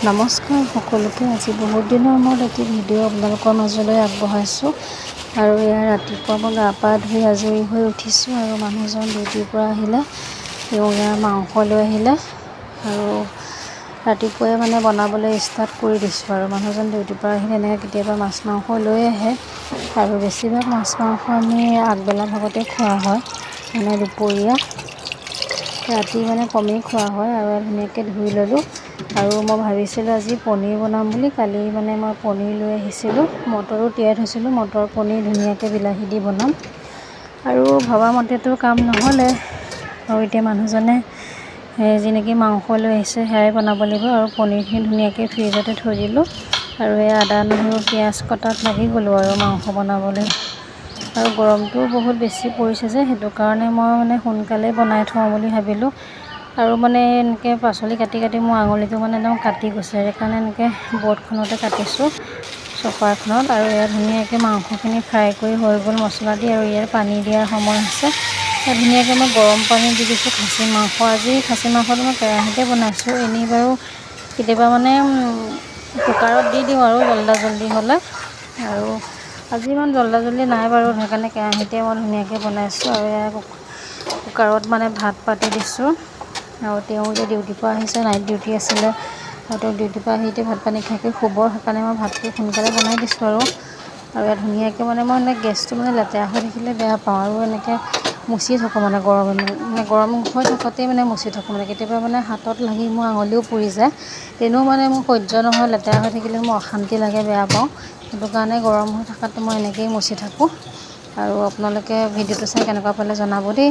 নমস্কাৰ সকলোকে। আজি বহুত দিনৰ মূৰত এটি ভিডিঅ' আপোনালোকৰ মাজলৈ আগবঢ়াইছোঁ। আৰু এয়া ৰাতিপুৱা মই গা পা ধুই আজৰি হৈ উঠিছোঁ আৰু মানুহজন ডিউটিৰ পৰা আহিলে, তেওঁ ইয়াৰ মাংস লৈ আহিলে আৰু ৰাতিপুৱাই বনাবলৈ ষ্টাৰ্ট কৰি দিছোঁ। আৰু মানুহজন ডিউটিৰ পৰা আহিলে এনেকৈ কেতিয়াবা মাছ মাংস লৈ আহে আৰু বেছিভাগ মাছ মাংস আমি আগবেলা ভাগতে খোৱা হয়, দুপৰীয়া ৰাতি কমেই খোৱা হয়। আৰু ধুনীয়াকৈ ধুই ল'লোঁ আৰু মই ভাবিছিলোঁ আজি পনীৰ বনাম বুলি। কালি মই পনীৰ লৈ আহিছিলোঁ, মটৰো তিয়াই থৈছিলোঁ, মটৰ পনীৰ ধুনীয়াকৈ বিলাহী দি বনাম। আৰু ভবা মতেতো কাম নহ'লে, আৰু এতিয়া মানুহজনে যি নেকি মাংস লৈ আহিছে সেয়াই বনাব লাগিব। আৰু পনীৰখিনি ধুনীয়াকৈ ফ্ৰিজতে থৈ দিলোঁ আৰু এই আদা নহৰু পিঁয়াজ কটাত লাগি গ'লোঁ আৰু মাংস বনাবলৈ। আৰু গৰমটোও বহুত বেছি পৰিছে যে, সেইটো কাৰণে মই সোনকালে বনাই থওঁ বুলি ভাবিলোঁ। আৰু এনেকৈ পাচলি কাটি মোৰ আঙুলিটো একদম কাটি গৈছে, সেইকাৰণে এনেকৈ বৰ্ডখনতে কাটিছোঁ, চপাৰখনত। আৰু ইয়াত ধুনীয়াকৈ মাংসখিনি ফ্ৰাই কৰি হৈ গ'ল মছলা দি, আৰু ইয়াত পানী দিয়াৰ সময় হৈছে। ইয়াত ধুনীয়াকৈ মই গৰম পানী দি দিছোঁ খাচী মাংস। আজি খাচী মাংসটো মই কেৰাহীতে বনাইছোঁ, এনেই বাৰু কেতিয়াবা কুকাৰত দি দিওঁ আৰু জল্দি হ'লে। আৰু আজি ইমান জল্দি নাই বাৰু, সেইকাৰণে কেৰাহীতে মই ধুনীয়াকৈ বনাইছোঁ। আৰু এয়া কুকাৰত ভাত পাতি দিছোঁ। আৰু তেওঁ যে ডিউটিৰ পৰা আহিছে, নাইট ডিউটি আছিলে, আৰু তেওঁ ডিউটিৰ পৰা আহি এতিয়া ভাত পানী খাই শুব, সেইকাৰণে মই ভাতটো সোনকালে বনাই দিছোঁ। আৰু ইয়াত ধুনীয়াকৈ মই গেছটো লেতেৰা হৈ থাকিলে বেয়া পাওঁ, আৰু এনেকৈ মুচি থাকোঁ গৰম হৈ থাকোঁতেই মুচি থাকোঁ। কেতিয়াবা হাতত লাগি মোৰ আঙুলিও পুৰি যায়, তেনেও মোৰ সহ্য নহয়, লেতেৰা হৈ থাকিলে মোৰ অশান্তি লাগে, বেয়া পাওঁ। সেইটো কাৰণে গৰম হৈ থকাটো মই এনেকৈয়ে মুচি থাকোঁ। আৰু আপোনালোকে ভিডিঅ'টো চাই কেনেকুৱা পালে জনাব দেই।